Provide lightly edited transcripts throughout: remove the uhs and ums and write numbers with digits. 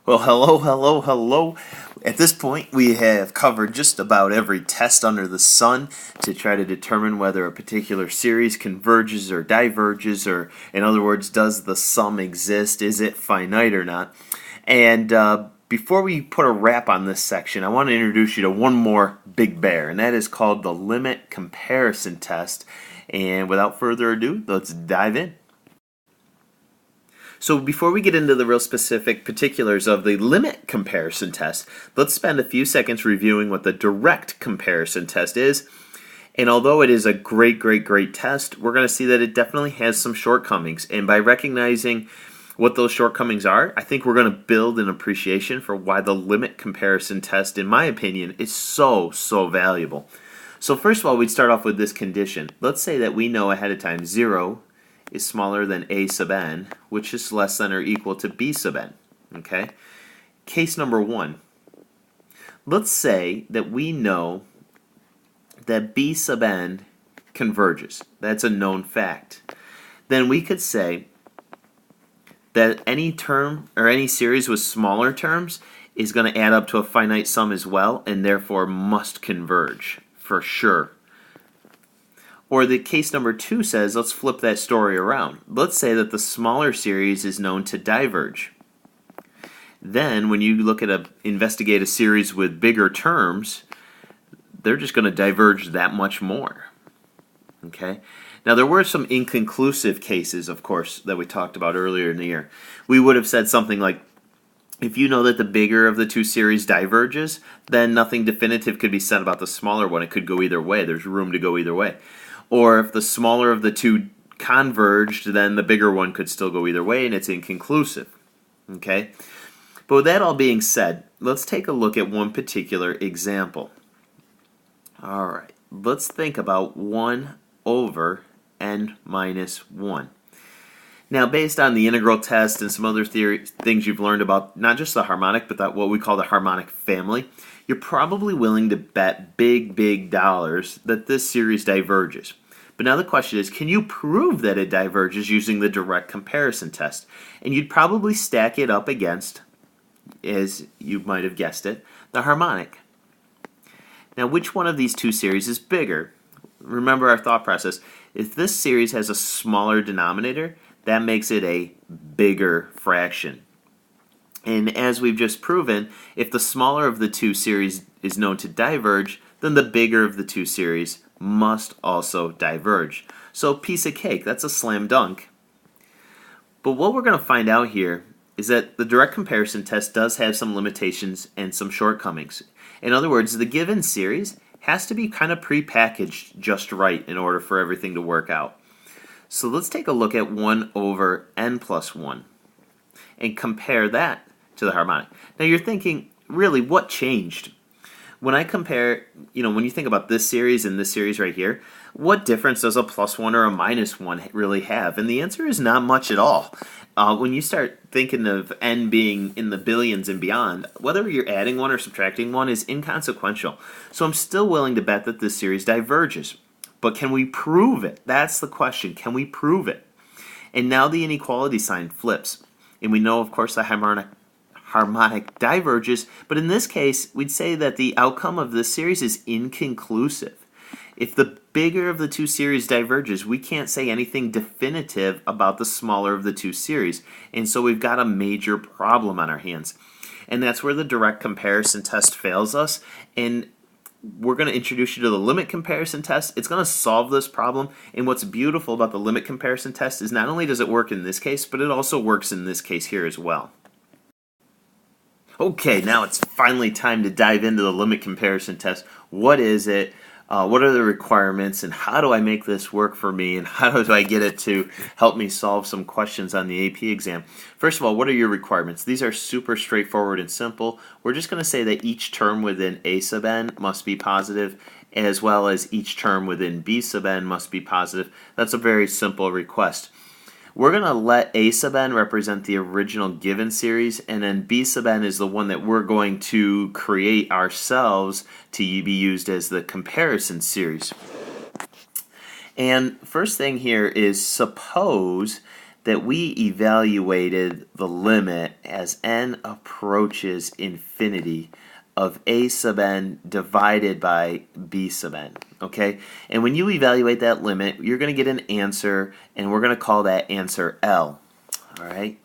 Well, hello. At this point, we have covered just about every test under the sun to try to determine whether a particular series converges or diverges, or in other words, does the sum exist? Is it finite or not? And before we put a wrap on this section, I want to introduce you to one more big bear, and that is called the limit comparison test. And without further ado, let's dive in. So before we get into the real specific particulars of the limit comparison test, let's spend a few seconds reviewing what the direct comparison test is. And although it is a great test, we're going to see that it definitely has some shortcomings. And by recognizing what those shortcomings are, I think we're going to build an appreciation for why the limit comparison test, in my opinion, is so valuable. So first of all, we'd start off with this condition. Let's say that we know ahead of time 0 is smaller than a sub n, which is less than or equal to b sub n. Okay? Case number 1. Let's say that we know that b sub n converges. That's a known fact. Then we could say that any term or any series with smaller terms is going to add up to a finite sum as well, and therefore must converge for sure. Or the case number 2 says, let's flip that story around. Let's say that the smaller series is known to diverge. Then when you look at investigate a series with bigger terms, they're just going to diverge that much more. Okay? Now there were some inconclusive cases, of course, that we talked about earlier in the year. We would have said something like, if you know that the bigger of the two series diverges, then nothing definitive could be said about the smaller one. It could go either way. There's room to go either way. Or if the smaller of the two converged, then the bigger one could still go either way, and it's inconclusive. Okay? But with that all being said, let's take a look at one particular example. All right. Let's think about 1 over n minus 1. Now, based on the integral test and some other things you've learned about not just the harmonic, but what we call the harmonic family, you're probably willing to bet big dollars that this series diverges. But now the question is, can you prove that it diverges using the direct comparison test? And you'd probably stack it up against, as you might have guessed it, the harmonic. Now, which one of these two series is bigger? Remember our thought process. If this series has a smaller denominator, that makes it a bigger fraction. And as we've just proven, if the smaller of the two series is known to diverge, then the bigger of the two series must also diverge. So piece of cake, that's a slam dunk. But what we're going to find out here is that the direct comparison test does have some limitations and some shortcomings. In other words, the given series has to be kind of prepackaged just right in order for everything to work out. So let's take a look at 1 over n plus 1 and compare that to the harmonic. Now you're thinking, really, what changed? When I compare, when you think about this series and this series right here, what difference does a plus 1 or a minus 1 really have? And the answer is not much at all. When you start thinking of n being in the billions and beyond, whether you're adding 1 or subtracting 1 is inconsequential. So I'm still willing to bet that this series diverges. But can we prove it? That's the question. Can we prove it? And now the inequality sign flips. And we know, of course, the harmonic diverges. But in this case, we'd say that the outcome of this series is inconclusive. If the bigger of the two series diverges, we can't say anything definitive about the smaller of the two series. And so we've got a major problem on our hands. And that's where the direct comparison test fails us. And we're going to introduce you to the limit comparison test. It's going to solve this problem. And what's beautiful about the limit comparison test is not only does it work in this case, but it also works in this case here as well. Okay, now it's finally time to dive into the limit comparison test. What is it? What are the requirements? And how do I make this work for me? And how do I get it to help me solve some questions on the AP exam? First of all, what are your requirements? These are super straightforward and simple. We're just going to say that each term within a sub n must be positive, as well as each term within b sub n must be positive. That's a very simple request. We're going to let a sub n represent the original given series, and then b sub n is the one that we're going to create ourselves to be used as the comparison series. And first thing here is suppose that we evaluated the limit as n approaches infinity of a sub n divided by b sub n, okay? And when you evaluate that limit, you're going to get an answer, and we're going to call that answer L, all right?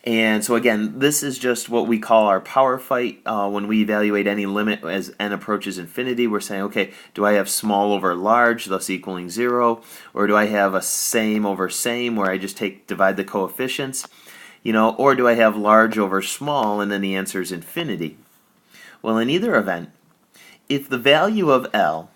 And so again, this is just what we call our power fight. When we evaluate any limit as n approaches infinity, we're saying, okay, do I have small over large, thus equaling 0? Or do I have a same over same, where I just divide the coefficients? You know, or do I have large over small, and then the answer is infinity? Well, in either event, if the value of L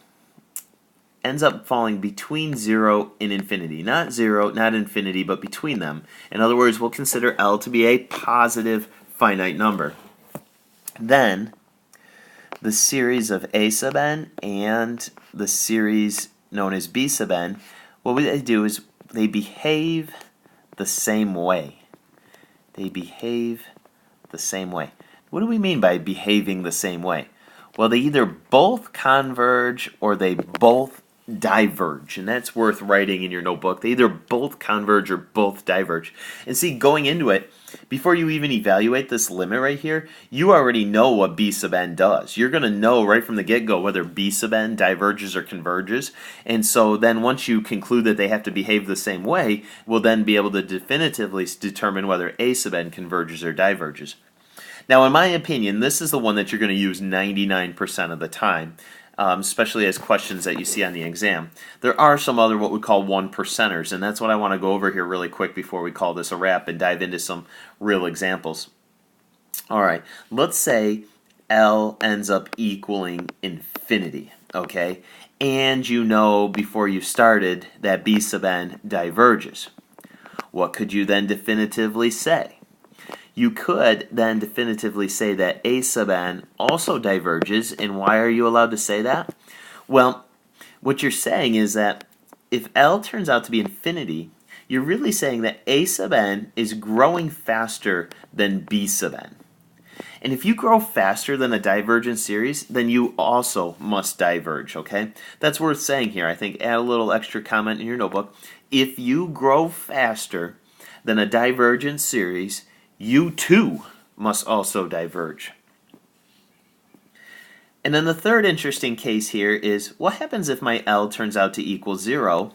ends up falling between 0 and infinity, not 0, not infinity, but between them. In other words, we'll consider L to be a positive finite number. Then, the series of a sub n and the series known as b sub n, what they do is they behave the same way. They behave the same way. What do we mean by behaving the same way? Well, they either both converge or they both diverge, and that's worth writing in your notebook. They either both converge or both diverge. And see, going into it, before you even evaluate this limit right here, you already know what b sub n does. You're going to know right from the get-go whether b sub n diverges or converges, and so then once you conclude that they have to behave the same way, we'll then be able to definitively determine whether a sub n converges or diverges. Now, in my opinion, this is the one that you're going to use 99% of the time, especially as questions that you see on the exam. There are some other what we call 1%ers, and that's what I want to go over here really quick before we call this a wrap and dive into some real examples. All right, let's say L ends up equaling infinity, okay? And you know before you started that b sub n diverges. What could you then definitively say? You could then definitively say that a sub n also diverges, and why are you allowed to say that? Well, what you're saying is that if L turns out to be infinity, you're really saying that a sub n is growing faster than b sub n. And if you grow faster than a divergent series, then you also must diverge, okay? That's worth saying here. I think add a little extra comment in your notebook. If you grow faster than a divergent series, you too must also diverge. And then the third interesting case here is, what happens if my L turns out to equal 0,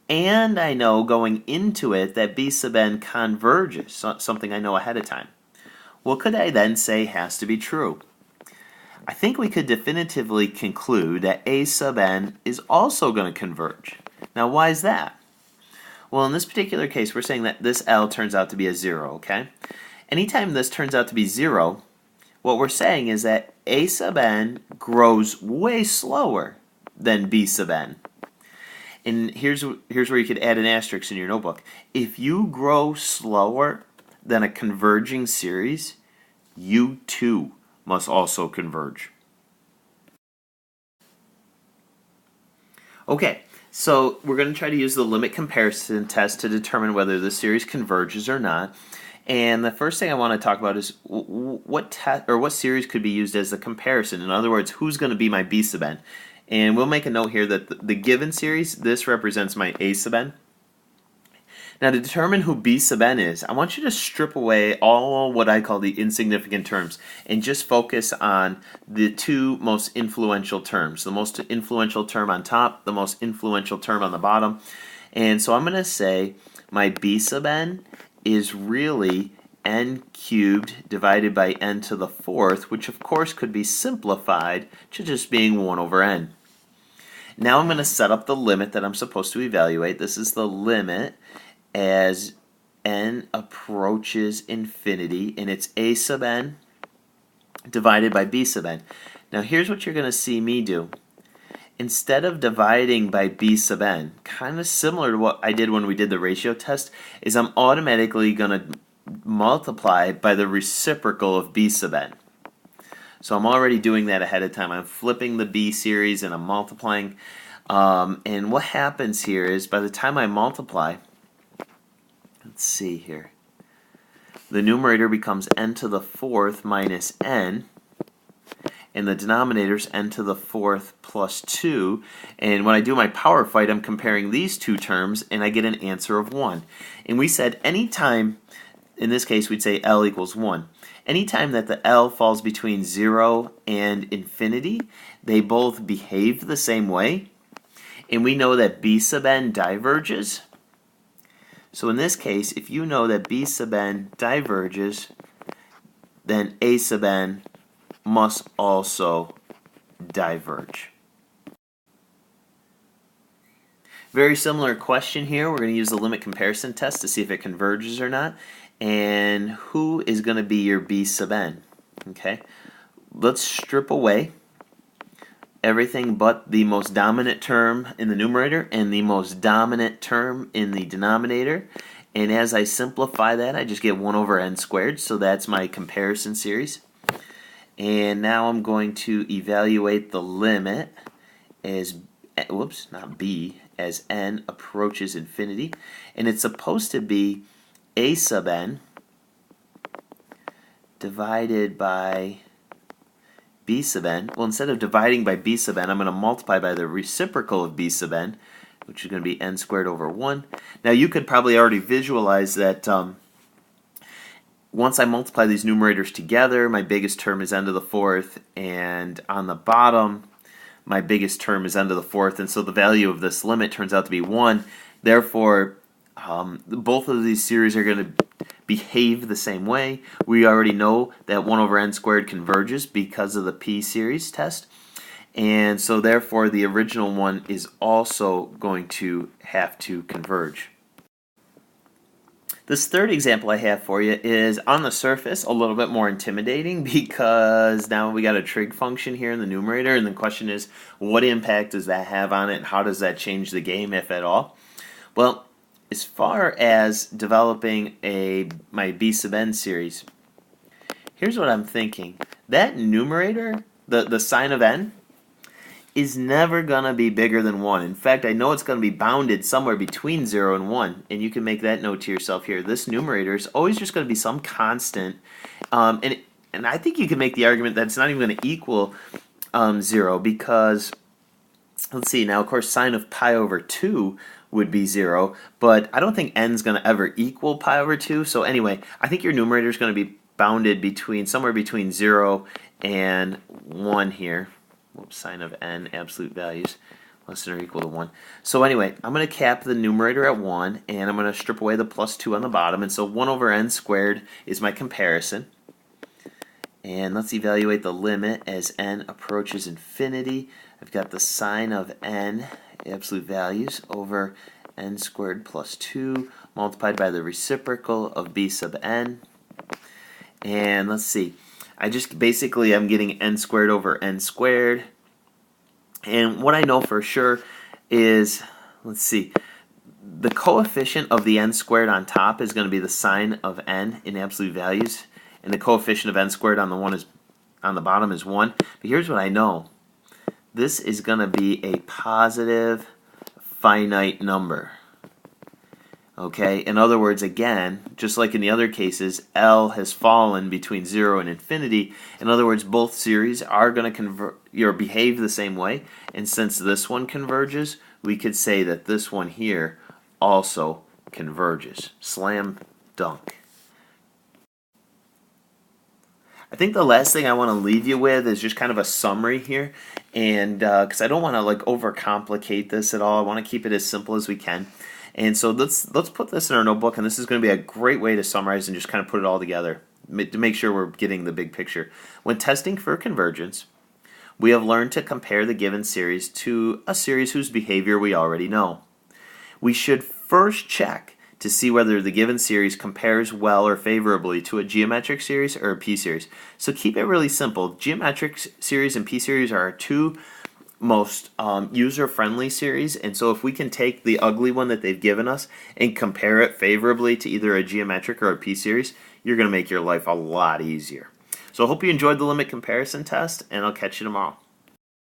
and I know going into it that b sub n converges, something I know ahead of time? What could I then say has to be true? I think we could definitively conclude that a sub n is also going to converge. Now, why is that? Well, in this particular case, we're saying that this L turns out to be a 0, okay? Anytime this turns out to be 0, what we're saying is that a sub n grows way slower than b sub n. And here's where you could add an asterisk in your notebook. If you grow slower than a converging series, you too must also converge. Okay. So we're going to try to use the limit comparison test to determine whether the series converges or not. And the first thing I want to talk about is what series could be used as the comparison. In other words, who's going to be my b sub n? And we'll make a note here that the given series, this represents my a sub n. Now, to determine who b sub n is, I want you to strip away all what I call the insignificant terms and just focus on the two most influential terms. The most influential term on top, the most influential term on the bottom. And so I'm going to say my b sub n is really n cubed divided by n to the fourth, which of course could be simplified to just being 1 over n. Now I'm going to set up the limit that I'm supposed to evaluate. This is the limit as n approaches infinity, and it's a sub n divided by b sub n. Now here's what you're going to see me do. Instead of dividing by b sub n, kind of similar to what I did when we did the ratio test, is I'm automatically going to multiply by the reciprocal of b sub n. So I'm already doing that ahead of time. I'm flipping the b series and I'm multiplying. And what happens here is by the time I multiply, let's see here, the numerator becomes n to the fourth minus n, and the denominator is n to the fourth plus 2. And when I do my power fight, I'm comparing these two terms, and I get an answer of 1. And we said anytime, in this case, we'd say L equals 1. Anytime that the L falls between 0 and infinity, they both behave the same way. And we know that B sub n diverges. So in this case, if you know that B sub n diverges, then A sub n must also diverge. Very similar question here. We're going to use the limit comparison test to see if it converges or not. And who is going to be your B sub n? Okay, let's strip away everything but the most dominant term in the numerator and the most dominant term in the denominator. And as I simplify that, I just get 1 over n squared. So that's my comparison series. And now I'm going to evaluate the limit as, not b, as n approaches infinity. And it's supposed to be a sub n divided by b sub n. Well, instead of dividing by b sub n, I'm going to multiply by the reciprocal of b sub n, which is going to be n squared over 1. Now, you could probably already visualize that once I multiply these numerators together, my biggest term is n to the fourth, and on the bottom, my biggest term is n to the fourth, and so the value of this limit turns out to be 1. Therefore, both of these series are going to behave the same way. We already know that 1 over n squared converges because of the p series test, and so therefore the original one is also going to have to converge. This third example I have for you is on the surface a little bit more intimidating because now we got a trig function here in the numerator, and the question is, what impact does that have on it, and how does that change the game, if at all? Well, as far as developing my b sub n series, here's what I'm thinking. That numerator, the sign of n, is never going to be bigger than 1. In fact, I know it's going to be bounded somewhere between 0 and 1, and you can make that note to yourself here. This numerator is always just going to be some constant, and I think you can make the argument that it's not even going to equal 0 because, let's see, now of course sine of pi over 2 would be 0, but I don't think n is going to ever equal pi over 2, so anyway, I think your numerator is going to be bounded between somewhere between 0 and 1 here. Sine of n absolute values less than or equal to 1. So anyway, I'm going to cap the numerator at 1, and I'm going to strip away the plus 2 on the bottom, and so 1 over n squared is my comparison. And let's evaluate the limit as n approaches infinity. I've got the sine of n absolute values over n squared plus 2 multiplied by the reciprocal of b sub n. And let's see. I'm getting n squared over n squared. And what I know for sure is, let's see, the coefficient of the n squared on top is going to be the sine of n in absolute values, and the coefficient of n squared on the bottom is 1. But here's what I know. This is going to be a positive finite number. Okay, in other words, again, just like in the other cases, L has fallen between 0 and infinity. In other words, both series are going to behave the same way. And since this one converges, we could say that this one here also converges. Slam dunk. I think the last thing I want to leave you with is just kind of a summary here, and because I don't want to overcomplicate this at all, I want to keep it as simple as we can. And so let's put this in our notebook, and this is going to be a great way to summarize and just kind of put it all together to make sure we're getting the big picture. When testing for convergence, we have learned to compare the given series to a series whose behavior we already know. We should first check to see whether the given series compares well or favorably to a geometric series or a p-series. So keep it really simple. Geometric series and p-series are our two most user-friendly series, and so if we can take the ugly one that they've given us and compare it favorably to either a geometric or a p-series, you're going to make your life a lot easier. So I hope you enjoyed the limit comparison test, and I'll catch you tomorrow.